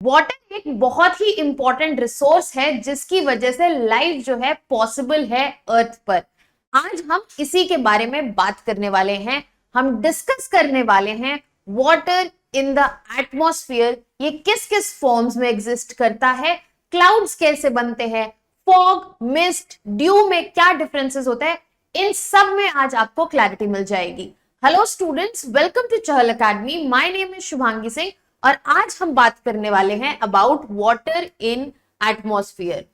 Water एक बहुत ही important resource है जिसकी वजह से लाइफ जो है पॉसिबल है अर्थ पर। आज हम इसी के बारे में बात करने वाले हैं। हम डिस्कस करने वाले हैं वाटर इन द एटमॉस्फेयर, ये किस किस फॉर्म्स में एग्जिस्ट करता है, क्लाउड्स कैसे बनते हैं, फॉग, मिस्ट, ड्यू में क्या डिफरेंसेस होते हैं, इन सब में आज आपको क्लैरिटी मिल जाएगी। Hello students, welcome to Chahal academy. My name is Shubhangi Singh और आज हम बात करने वाले हैं about water in atmosphere.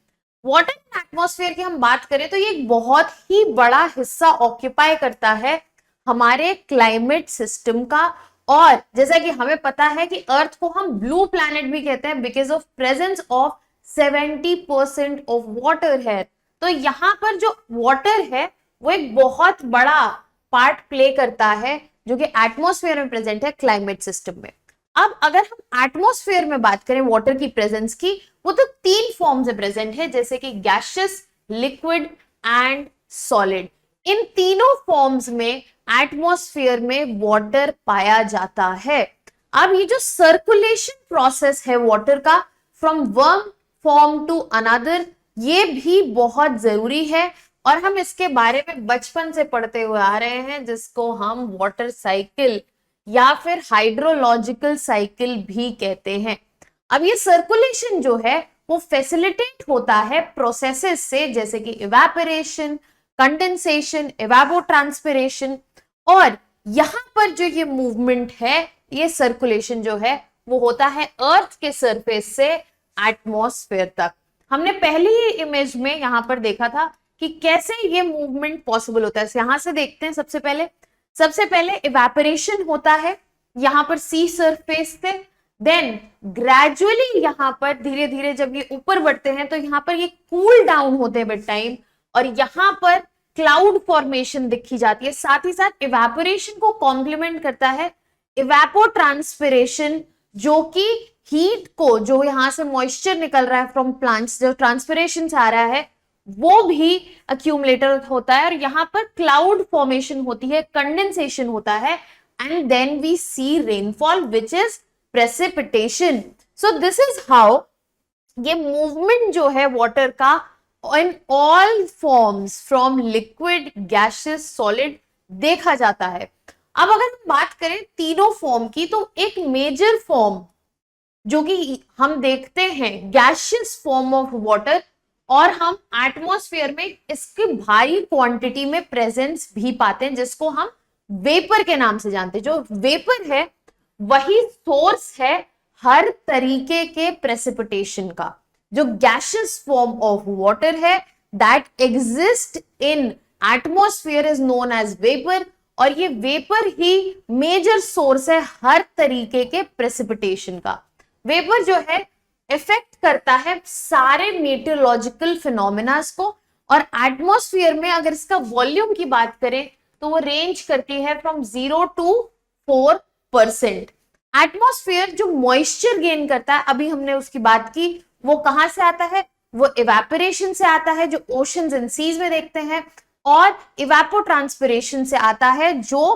Water in atmosphere की हम बात करें तो ये एक बहुत ही बड़ा हिस्सा ऑक्यूपाई करता है हमारे क्लाइमेट सिस्टम का। और जैसा कि हमें पता है कि अर्थ को हम ब्लू प्लैनेट भी कहते हैं because of presence of 70% of water है। तो यहाँ पर जो वाटर है वो एक बहुत बड़ा पार्ट प्ले करता है जो कि एटमॉस्फेयर में प्रेजेंट है क्लाइमेट सिस्टम में। अब अगर हम एटमॉस्फेयर में बात करें वाटर की प्रेजेंस की, वो तो 3 फॉर्म से प्रेजेंट है, जैसे कि गैसियस, लिक्विड एंड सॉलिड। इन तीनों फॉर्म्स में एटमॉस्फेयर में वाटर पाया जाता है। अब ये जो सर्कुलेशन प्रोसेस है वाटर का from one form to another, ये भी बहुत जरूरी है और हम इसके बारे में बचपन से पढ़ते हुए आ रहे हैं, जिसको हम वाटर साइकिल या फिर हाइड्रोलॉजिकल साइकिल भी कहते हैं। अब ये सर्कुलेशन जो है वो फैसिलिटेट होता है प्रोसेसेस से, जैसे कि इवेपोरेशन, कंडेंसेशन, इवेपोट्रांसपिरेशन। और यहां पर जो ये मूवमेंट है, ये सर्कुलेशन जो है वो होता है अर्थ के सरफेस से एटमॉस्फेयर तक। हमने पहली ही इमेज में यहां पर देखा था कि कैसे ये मूवमेंट पॉसिबल होता है। यहां से देखते हैं। सबसे पहले इवेपोरेशन होता है यहां पर सी सरफेस से, देन ग्रेजुअली यहां पर धीरे धीरे जब ये ऊपर बढ़ते हैं तो यहां पर ये कूल डाउन होते हैं विद टाइम और यहां पर क्लाउड फॉर्मेशन दिखी जाती है। साथ ही साथ इवेपोरेशन को कॉम्प्लीमेंट करता है इवेपोट्रांसपिरेशन, जो कि हीट को, जो यहां से मॉइस्चर निकल रहा है फ्रॉम प्लांट्स, जो ट्रांसपिरेशन से आ रहा है, वो भी अक्यूमुलेटर होता है और यहां पर क्लाउड फॉर्मेशन होती है, कंडेंसेशन होता है, and then we see rainfall which is precipitation. So this is how ये मूवमेंट जो है वाटर का in all forms from liquid, gaseous, solid देखा जाता है। अब अगर हम बात करें तीनों फॉर्म की, तो एक मेजर फॉर्म जो कि हम देखते हैं गैसियस फॉर्म ऑफ वाटर, और हम एटमॉस्फेयर में इसके भारी क्वांटिटी में प्रेजेंस भी पाते हैं, जिसको हम वेपर के नाम से जानते हैं। जो वेपर है वही सोर्स है हर तरीके के प्रेसिपिटेशन का। जो गैसियस फॉर्म ऑफ वाटर है that exist in atmosphere is known as vapour, और ये वेपर ही मेजर सोर्स है हर तरीके के प्रेसिपिटेशन का। वेपर जो है इफेक्ट करता है सारे मेटेरोलॉजिकल फिनोमिनास को, और एटमॉस्फेयर में अगर इसका वॉल्यूम की बात करें तो वो रेंज करती है फ्रॉम 0 to 4%। एटमॉस्फेयर जो मॉइस्चर गेन करता है, अभी हमने उसकी बात की, वो कहां से आता है? वो इवेपोरेशन से आता है, जो ओशंस एंड सीज में देखते हैं, और इवेपोट्रांसपिरेशन से आता है, जो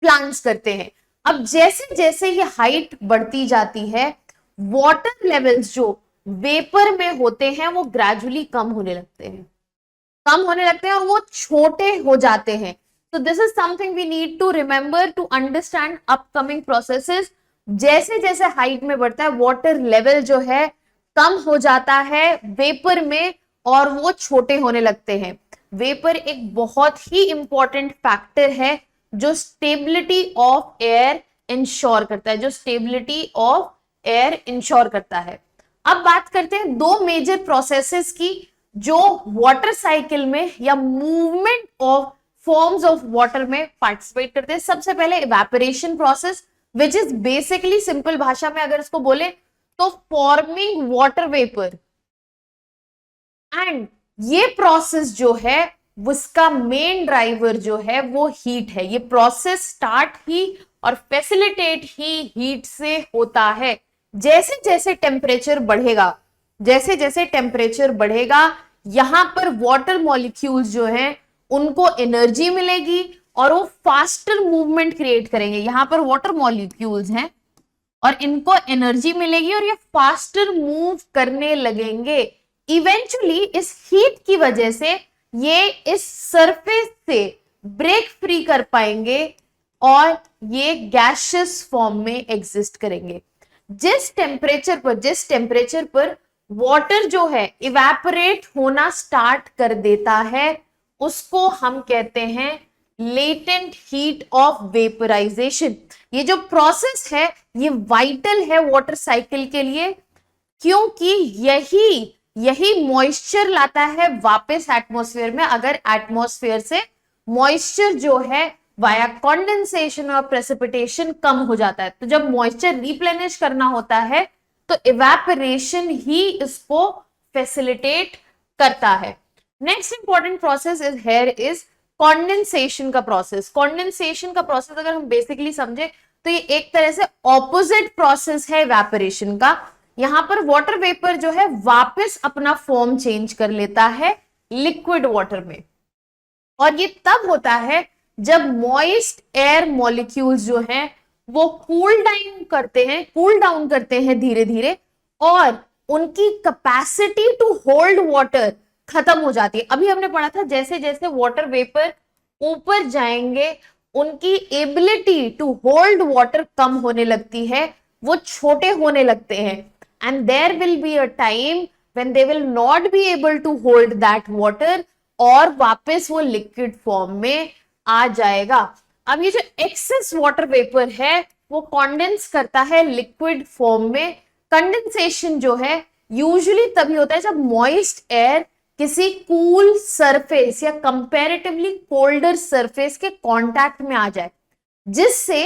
प्लांट्स करते हैं। अब जैसे जैसे ये हाइट बढ़ती जाती है, वाटर लेवल्स जो वेपर में होते हैं वो ग्रेजुअली कम होने लगते हैं और वो छोटे हो जाते हैं। तो this is something we need to remember to understand upcoming processes. जैसे जैसे हाइट में बढ़ता है वाटर लेवल जो है कम हो जाता है वेपर में और वो छोटे होने लगते हैं। वेपर एक बहुत ही इंपॉर्टेंट फैक्टर है जो स्टेबिलिटी ऑफ एयर इंश्योर करता है, अब बात करते हैं 2 मेजर प्रोसेसेस की जो वाटर साइकिल में या movement of forms of water में पार्टिसिपेट करते हैं। सबसे पहले evaporation process, which is basically, simple भाषा में अगर इसको बोले तो फॉर्मिंग वाटर वेपर। एंड ये प्रोसेस जो है उसका मेन ड्राइवर जो है वो हीट है। ये प्रोसेस स्टार्ट ही और फैसिलिटेट ही हीट से होता है। जैसे जैसे टेम्परेचर बढ़ेगा यहां पर वाटर मॉलिक्यूल्स जो हैं उनको एनर्जी मिलेगी और वो फास्टर मूवमेंट क्रिएट करेंगे। यहां पर वाटर मॉलिक्यूल्स हैं और इनको एनर्जी मिलेगी और ये फास्टर मूव करने लगेंगे। इवेंचुअली इस हीट की वजह से ये इस सरफेस से ब्रेक फ्री कर पाएंगे और ये गैसियस फॉर्म में एग्जिस्ट करेंगे। जिस टेम्परेचर पर वाटर जो है इवेपोरेट होना स्टार्ट कर देता है उसको हम कहते हैं लेटेंट हीट ऑफ वेपराइजेशन। ये जो प्रोसेस है ये वाइटल है वाटर साइकिल के लिए, क्योंकि यही मॉइस्चर लाता है वापस एटमॉस्फेयर में। अगर एटमॉस्फेयर से मॉइस्चर जो है वाया कंडेंसेशन और प्रेसिपिटेशन कम हो जाता है, तो जब मॉइस्चर रिप्लेनिश करना होता है तो इवेपोरेशन ही इसको फैसिलिटेट करता है। Next important process is condensation का प्रोसेस। कंडेंसेशन का प्रोसेस अगर हम बेसिकली समझे तो ये एक तरह से ऑपोजिट प्रोसेस है इवेपोरेशन का। यहां पर वाटर वेपर जो है वापस अपना फॉर्म चेंज कर लेता है लिक्विड वाटर में, और ये तब होता है जब मॉइस्ट एयर मॉलिक्यूल्स जो हैं वो कूल डाउन करते हैं धीरे धीरे, और उनकी कैपेसिटी टू होल्ड वाटर खत्म हो जाती है। अभी हमने पढ़ा था जैसे जैसे वाटर वेपर ऊपर जाएंगे उनकी एबिलिटी टू होल्ड वाटर कम होने लगती है, वो छोटे होने लगते हैं, and there will be a time when they will not be able to hold that water और वापस वो लिक्विड फॉर्म में आ जाएगा। अब ये जो एक्सेस वाटर वेपर है वो कॉन्डेंस करता है लिक्विड फॉर्म में। कंडेंसेशन जो है यूजुअली तभी होता है जब मॉइस्ट एयर किसी कूल सरफेस या कंपैरेटिवली कोल्डर सरफेस के कांटेक्ट में आ जाए, जिससे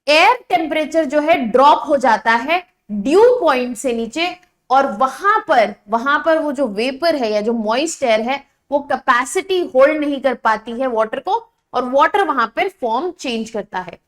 एयर टेम्परेचर जो है ड्रॉप हो जाता है ड्यू पॉइंट से नीचे, और वहां पर वो जो वेपर है या जो मॉइस्ट एयर है वो कैपेसिटी होल्ड नहीं कर पाती है वाटर को, और वाटर वहां पर फॉर्म चेंज करता है।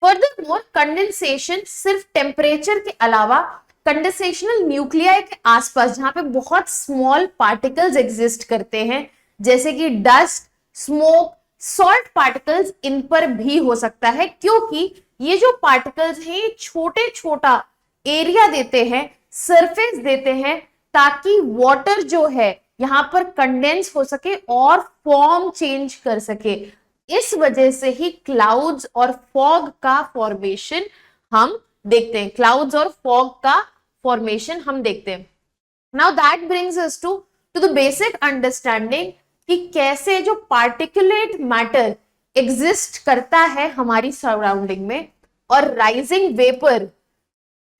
फर्दरमोर कंडेंसेशन सिर्फ टेम्परेचर के अलावा कंडेंसेशनल न्यूक्लियाई के आसपास जहां पे बहुत स्मॉल पार्टिकल्स एग्जिस्ट करते हैं जैसे कि डस्ट, स्मोक, सॉल्ट पार्टिकल्स, इन पर भी हो सकता है, क्योंकि ये जो पार्टिकल्स हैं ये छोटा एरिया देते हैं, सरफेस देते हैं, ताकि वाटर जो है यहां पर कंडेंस हो सके और फॉर्म चेंज कर सके। इस वजह से ही क्लाउड्स और फॉग का फॉर्मेशन हम देखते हैं, क्लाउड्स और फॉग का फॉर्मेशन हम देखते हैं। Now that brings us to the basic understanding कि कैसे जो पार्टिकुलेट मैटर एग्जिस्ट करता है हमारी सराउंडिंग में, और राइजिंग वेपर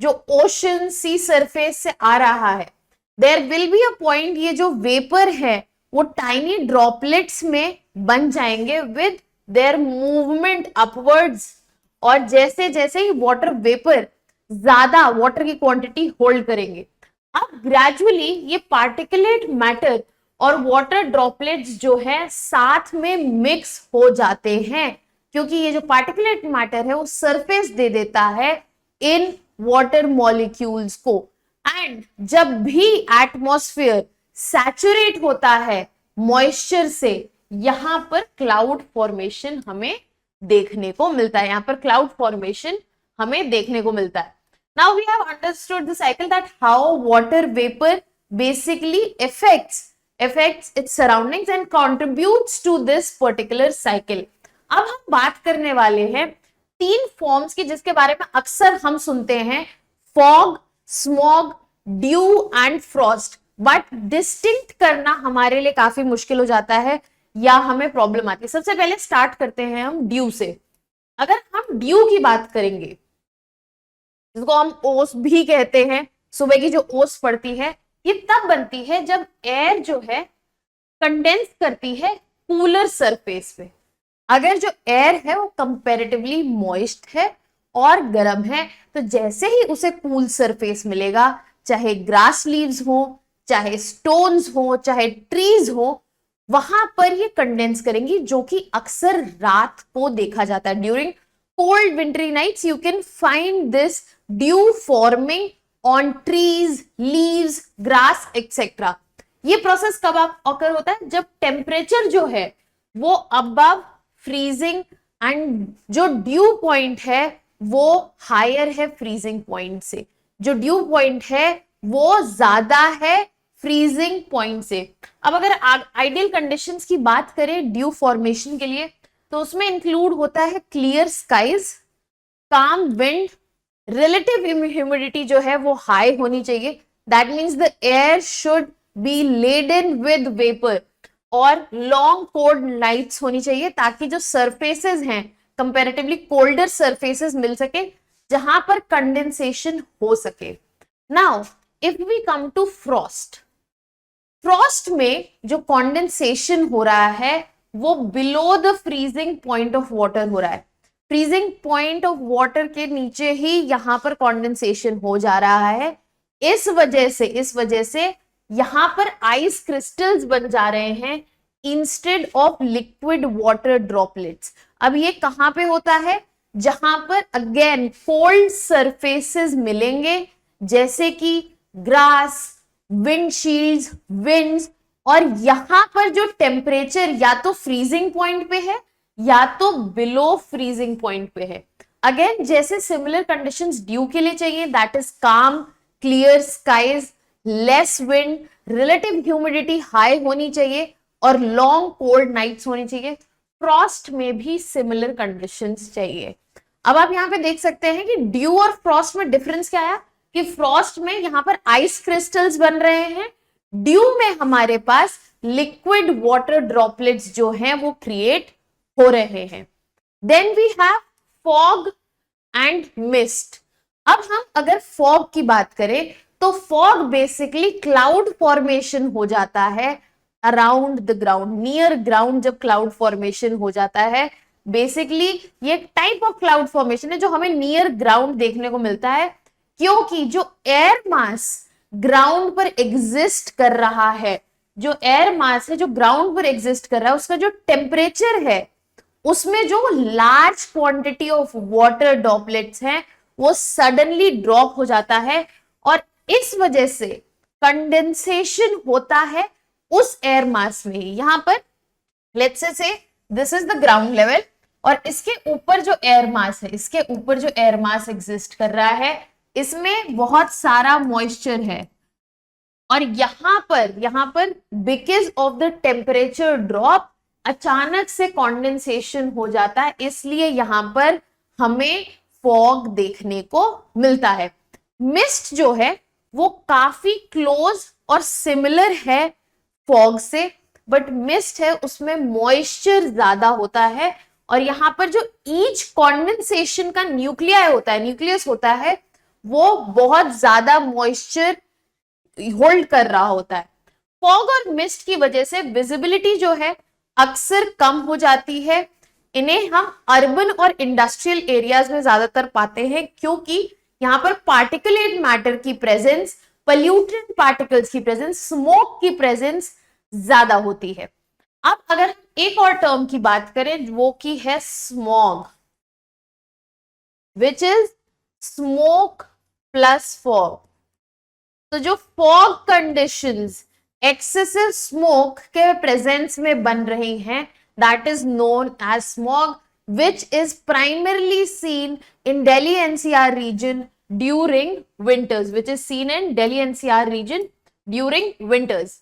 जो ओशन सी सरफेस से आ रहा है, there will be a point ये जो वेपर है वो टाइनी ड्रॉपलेट्स में बन जाएंगे विद देयर मूवमेंट अपवर्ड्स, और जैसे जैसे ही वाटर वेपर ज्यादा वाटर की क्वांटिटी होल्ड करेंगे, अब ग्रेजुअली ये पार्टिकुलेट मैटर और वाटर ड्रॉपलेट्स जो है साथ में मिक्स हो जाते हैं, क्योंकि ये जो पार्टिकुलेट मैटर है वो सरफेस दे देता है इन वाटर मॉलिक्यूल्स को। एंड जब भी एटमॉस्फेयर सैचुरेट होता है मॉइस्चर से, यहां पर क्लाउड फॉर्मेशन हमें देखने को मिलता है, यहां पर क्लाउड फॉर्मेशन हमें देखने को मिलता है। Now we have understood the cycle that how water vapour basically affects its surroundings and contributes to this particular cycle। अब हम बात करने वाले हैं 3 फॉर्म्स की जिसके बारे में अक्सर हम सुनते हैं, fog, smog, due and Frost, but distinct करना हमारे लिए काफी मुश्किल हो जाता है या हमें प्रॉब्लम आती है। सबसे पहले स्टार्ट करते हैं हम ड्यू से। अगर हम ड्यू की बात करेंगे, जिसको हम ओस भी कहते हैं, सुबह की जो ओस पड़ती है, ये तब बनती है जब एयर जो है कंडेंस करती है कूलर सरफेस पे। अगर जो एयर है वो कंपैरेटिवली मॉइस्ट है और गर्म है, तो जैसे ही उसे कूल सरफेस मिलेगा, चाहे ग्रास लीव्स हो, चाहे स्टोन्स हो, चाहे ट्रीज हो, वहां पर ये कंडेंस करेंगी, जो कि अक्सर रात को देखा जाता है। During cold wintery nights you can find this dew forming on trees, leaves, grass etcetera. ये प्रोसेस कब ऑकर होता है? जब टेम्परेचर जो है वो अबव फ्रीजिंग एंड जो ड्यू पॉइंट है वो हायर है फ्रीजिंग पॉइंट से, जो ड्यू पॉइंट है वो ज्यादा है फ्रीजिंग पॉइंट से। अब अगर आइडियल कंडीशंस की बात करें ड्यू फॉर्मेशन के लिए, तो उसमें इंक्लूड होता है clear skies, calm wind, relative humidity जो है वो हाई होनी चाहिए, that means the air should be laden with vapour, और लॉन्ग कोल्ड नाइट्स होनी चाहिए ताकि जो सरफेसेस हैं कंपैरेटिवली कोल्डर सरफेसेस मिल सके जहां पर कंडेंसेशन हो सके। Now if we come to frost, frost में जो कंडेंसेशन हो रहा है वो below the freezing point of water हो रहा है, फ्रीजिंग पॉइंट ऑफ वाटर के नीचे ही यहां पर कंडेंसेशन हो जा रहा है। इस वजह से यहां पर आइस क्रिस्टल्स बन जा रहे हैं instead of liquid water droplets. अब ये कहां पे होता है, जहां पर अगेन कोल्ड सरफेसेस मिलेंगे जैसे कि ग्रास, विंडशील्ड्स, विंड्स, और यहां पर जो टेम्परेचर या तो फ्रीजिंग पॉइंट पे है या तो बिलो फ्रीजिंग पॉइंट पे है। अगेन जैसे सिमिलर कंडीशंस ड्यू के लिए चाहिए, that is calm, clear skies, less wind, relative humidity high होनी चाहिए और लॉन्ग कोल्ड नाइट्स होनी चाहिए। फ्रॉस्ट में भी सिमिलर कंडीशंस चाहिए। अब आप यहां पे देख सकते हैं कि ड्यू और फ्रॉस्ट में डिफरेंस क्या आया, कि फ्रॉस्ट में यहां पर आइस क्रिस्टल्स बन रहे हैं, ड्यू में हमारे पास लिक्विड वाटर ड्रॉपलेट्स जो हैं वो क्रिएट हो रहे हैं। Then we have fog and mist. अब हम अगर फॉग की बात करें तो फॉग बेसिकली क्लाउड फॉर्मेशन हो जाता है around the ground, near ground जब क्लाउड फॉर्मेशन हो जाता है। बेसिकली ये टाइप ऑफ क्लाउड फॉर्मेशन है जो हमें नियर ग्राउंड देखने को मिलता है, क्योंकि जो एयर मास ग्राउंड पर एग्जिस्ट कर रहा है, जो एयर मास है जो ग्राउंड पर एग्जिस्ट कर रहा है, उसका जो टेम्परेचर है उसमें जो large quantity of water droplets हैं वो सडनली ड्रॉप हो जाता है, और इस वजह से कंडेंसेशन होता है उस एयर मास में ही। यहां पर let's say this is the ground level, और इसके ऊपर जो एयर मास है, इसके ऊपर जो एयर मास एग्जिस्ट कर रहा है, इसमें बहुत सारा मॉइस्चर है, और यहां पर because of the temperature drop अचानक से कंडेंसेशन हो जाता है, इसलिए यहां पर हमें फॉग देखने को मिलता है। मिस्ट जो है वो काफी क्लोज और सिमिलर है फॉग से, बट मिस्ट है उसमें मॉइस्चर ज्यादा होता है, और यहां पर जो ईच कंडेंसेशन का न्यूक्लियस होता है वो बहुत ज्यादा मॉइस्चर होल्ड कर रहा होता है। फॉग और मिस्ट की वजह से विजिबिलिटी जो है अक्सर कम हो जाती है। इन्हें हम अर्बन और इंडस्ट्रियल एरियाज में ज्यादातर पाते हैं, क्योंकि यहाँ पर पार्टिकुलेट मैटर की प्रेजेंस, पॉल्यूटेंट पार्टिकल्स की प्रेजेंस, स्मोक की प्रेजेंस ज्यादा होती है। अब अगर एक और टर्म की बात करें वो की है smog, which is smoke plus fog. तो जो फॉग कंडीशंस एक्सेसिव स्मोक के प्रेजेंस में बन रही हैं, that is known as smog, which is primarily seen in Delhi NCR region during winters, which is seen in Delhi NCR region during winters.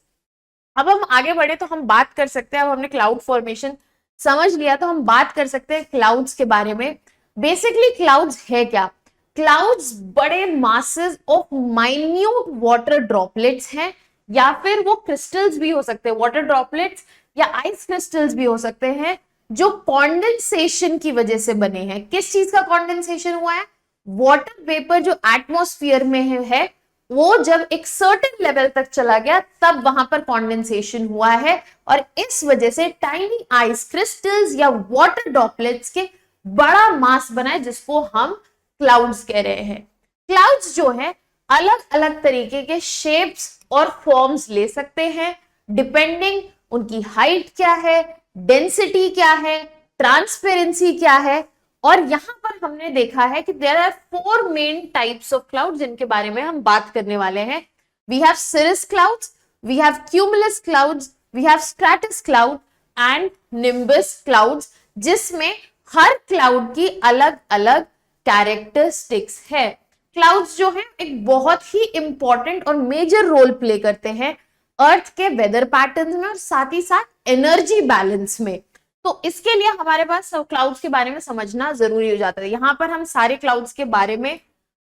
अब हम आगे बढ़े तो हम बात कर सकते हैं, अब हमने क्लाउड फॉर्मेशन समझ लिया तो हम बात कर सकते हैं क्लाउड्स के बारे में। बेसिकली क्लाउड्स है क्या? क्लाउड्स बड़े masses of minute water droplets हैं, या फिर वो क्रिस्टल्स भी हो सकते हैं, वाटर ड्रॉपलेट्स या आइस क्रिस्टल्स भी हो सकते हैं, जो कॉन्डेंसेशन की वजह से बने हैं। किस चीज का कॉन्डेंसेशन हुआ है? वाटर वेपर जो एटमॉस्फेयर में है वो जब एक सर्टेन लेवल तक चला गया तब वहां पर कॉन्डेंसेशन हुआ है, और इस वजह से टाइनी आइस क्रिस्टल्स या वाटर ड्रॉपलेट्स के बड़ा मास बना है, जिसको हम क्लाउड्स कह रहे हैं। क्लाउड्स जो है अलग अलग तरीके के शेप्स और फॉर्म्स ले सकते हैं, डिपेंडिंग उनकी हाइट क्या है, डेंसिटी क्या है, ट्रांसपेरेंसी क्या है। और यहां पर हमने देखा है कि there are 4 main types of cloud जिनके बारे में हम बात करने वाले हैं। We have cirrus clouds, we have cumulus clouds, we have stratus cloud and nimbus clouds, जिसमें हर क्लाउड की अलग अलग कैरेक्टरिस्टिक्स है। क्लाउड्स जो है एक बहुत ही इंपॉर्टेंट और मेजर रोल प्ले करते हैं अर्थ के वेदर पैटर्न्स में और साथ ही साथ एनर्जी बैलेंस में। तो इसके लिए हमारे पास क्लाउड्स के बारे में समझना जरूरी हो जाता है। यहाँ पर हम सारे क्लाउड्स के बारे में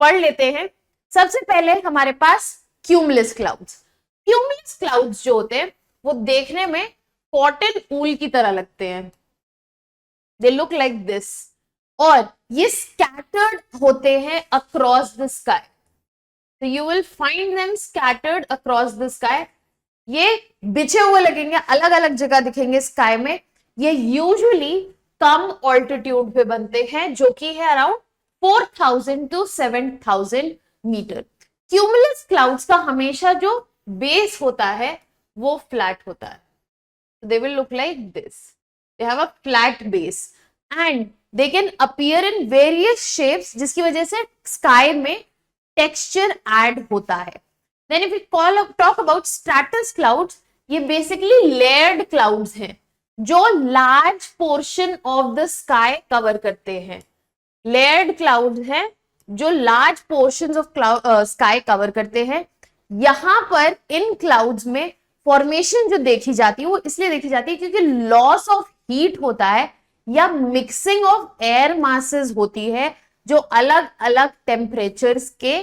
पढ़ लेते हैं। सबसे पहले हमारे पास क्यूमुलस क्लाउड्स। क्यूमुलस क्लाउड्स जो होते हैं वो देखने में कॉटन ऊल की तरह लगते हैं, दे लुक लाइक दिस, और ये स्कैटर्ड होते हैं अक्रॉस द स्काई। तो you will find them scattered across the sky. ये बिछे हुए लगेंगे, अलग अलग जगह दिखेंगे स्काई में। ये यूजुअली कम ऑल्टीट्यूड पे बनते हैं जो कि है around 4000 to 7000 metre. Cumulus clouds का हमेशा जो बेस होता है वो फ्लैट होता है। They will look like this. They have a flat base and they can appear in various shapes, जिसकी वजह से sky में texture add होता है। Then if we talk about stratus clouds, ये basically layered clouds हैं जो large portion of the sky cover करते हैं। Layered clouds हैं जो large portions of sky cover करते हैं। यहां पर इन clouds में फॉर्मेशन जो देखी जाती है वो इसलिए देखी जाती है क्योंकि लॉस ऑफ हीट होता है या मिक्सिंग ऑफ एयर मासेस होती है जो अलग अलग टेम्परेचर्स के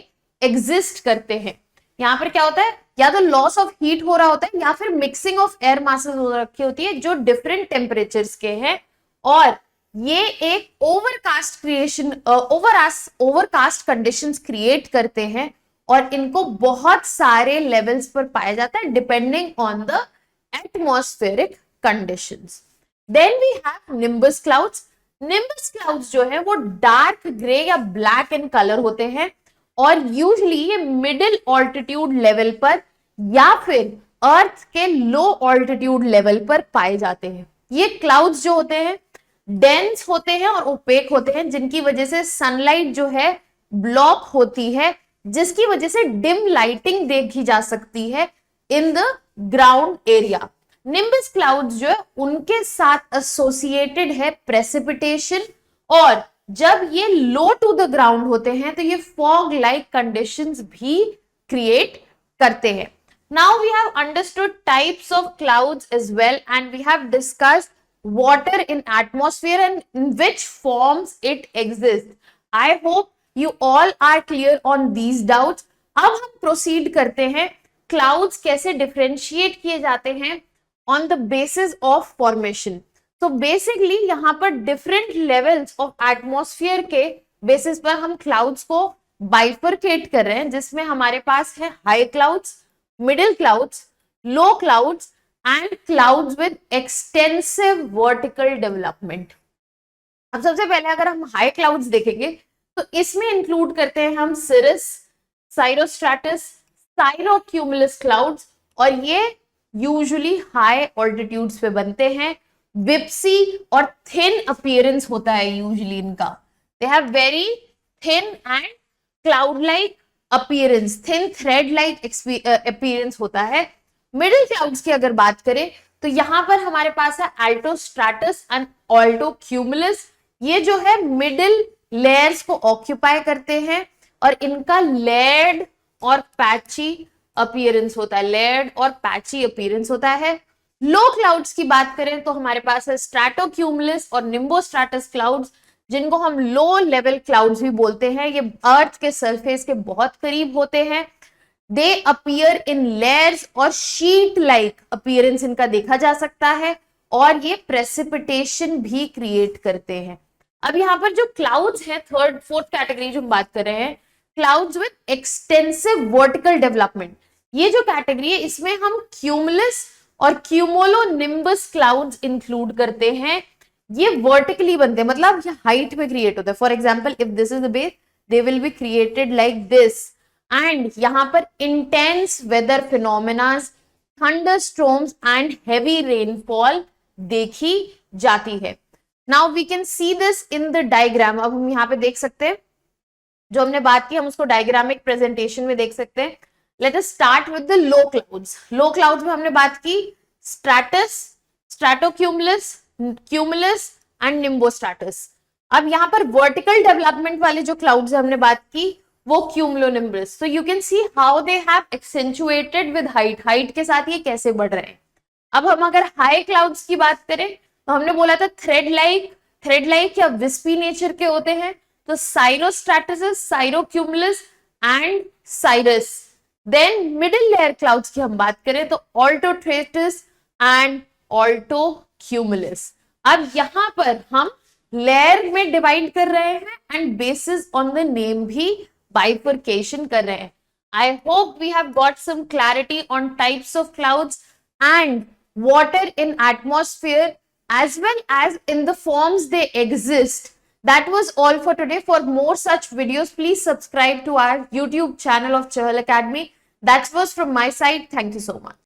एग्जिस्ट करते हैं। यहां पर क्या होता है, या तो लॉस ऑफ हीट हो रहा होता है या फिर मिक्सिंग ऑफ एयर मासेस हो रखी होती है जो डिफरेंट टेम्परेचर्स के हैं, और ये एक ओवरकास्ट कंडीशंस क्रिएट करते हैं और इनको बहुत सारे लेवल्स पर पाया जाता है depending on the atmospheric conditions. Then we have nimbus clouds. Nimbus clouds जो है वो डार्क ग्रे या ब्लैक इन कलर होते हैं और यूजुअली ये मिडिल ऑल्टीट्यूड लेवल पर या फिर अर्थ के लो ऑल्टीट्यूड लेवल पर पाए जाते हैं। ये क्लाउड्स जो होते हैं डेंस होते हैं और ओपेक होते हैं, जिनकी वजह से सनलाइट जो है ब्लॉक होती है, जिसकी वजह से डिम लाइटिंग देखी जा सकती है in the ground area. Nimbus clouds जो है उनके साथ एसोसिएटेड है प्रेसिपिटेशन, और जब ये लो टू द ग्राउंड होते हैं तो ये फॉग लाइक कंडीशंस भी क्रिएट करते हैं। Now we have understood types of clouds as well and we have discussed water in atmosphere and in which forms it exists. I hope you all are clear on these doubts. अब हम proceed करते हैं clouds कैसे differentiate किए जाते हैं on the basis of formation. तो basically यहाँ पर डिफरेंट लेवल्स ऑफ एटमॉस्फेयर के बेसिस पर हम क्लाउड्स को बाइफरकेट कर रहे हैं, जिसमें हमारे पास है high clouds, middle clouds, low clouds and clouds with extensive vertical development. अब सबसे पहले अगर हम हाई क्लाउड्स देखेंगे तो इसमें इंक्लूड करते हैं हम सिरस, साइरोस्ट्रैटस, साइरोक्यूमुलस क्लाउड्स, और ये यूजुअली हाई ऑल्टीट्यूड्स पे बनते हैं। विप्सी और थिन अपीयरेंस होता है यूजुअली इनका। They have very thin and cloud like appearance, thin thread like appearance होता है। मिडिल क्लाउड्स की अगर बात करें तो यहां पर हमारे पास है अल्टोस्ट्रैटस एंड ऑल्टोक्यूमुलस। ये जो है मिडिल लेयर्स को ऑक्यूपाई करते हैं और इनका लेयर्ड और पैची अपीयरेंस होता है, लेयर्ड और पैची अपीयरेंस होता है। लो क्लाउड्स की बात करें तो हमारे पास है स्ट्रैटोक्यूमुलस और निम्बोस्ट्रैटस क्लाउड्स, जिनको हम लो लेवल क्लाउड्स भी बोलते हैं। ये अर्थ के सरफेस के बहुत करीब होते हैं। दे अपीयर इन लेयर्स और शीट लाइक अपीयरेंस इनका देखा जा सकता है, और ये प्रेसिपिटेशन भी क्रिएट करते हैं। अब यहाँ पर जो क्लाउड्स हैं, थर्ड फोर्थ कैटेगरी जो हम बात कर रहे हैं, clouds with extensive vertical development. ये जो कैटेगरी है इसमें हम क्यूमुलस और क्यूमुलोनिम्बस क्लाउड्स इंक्लूड करते हैं। ये वर्टिकली बनते हैं, मतलब ये हाइट में क्रिएट होता है। For example if this is the base, they will be created like this, and यहां पर intense weather phenomenas, thunderstorms and heavy rainfall देखी जाती है। Now we can see this in the diagram. अब हम यहाँ पे देख सकते हैं जो हमने बात की, हम उसको डायग्रामिक प्रेजेंटेशन में देख सकते हैं। Let us start with the low clouds. Low clouds में हमने बात की स्ट्रैटस, स्ट्रैटोक्यूमुलस, क्यूमुलस एंड निम्बोस्ट्रैटस। अब यहाँ पर वर्टिकल डेवलपमेंट वाले जो क्लाउड्स हमने बात की वो क्यूमुलोनिम्बस, तो you can see how they have accentuated with height, height के साथ ये कैसे बढ़ रहे हैं। अब हम अगर हाई क्लाउड्स की बात करें तो हमने बोला था थ्रेड लाइक या विस्पी नेचर के होते हैं, तो cirrostratus, cirrocumulus and cirrus. Then middle layer clouds की हम बात करें तो ऑल्टोट्रेटस एंड ऑल्टोक्यूमुलस। अब यहां पर हम लेयर में डिवाइड कर रहे हैं and bases on the name भी बाइफर्केशन कर रहे हैं। I hope we have got some clarity on types of clouds and water in atmosphere as well as in the forms they exist. That was all for today. For more such videos, please subscribe to our YouTube channel of Chahal Academy. That was from my side. Thank you so much.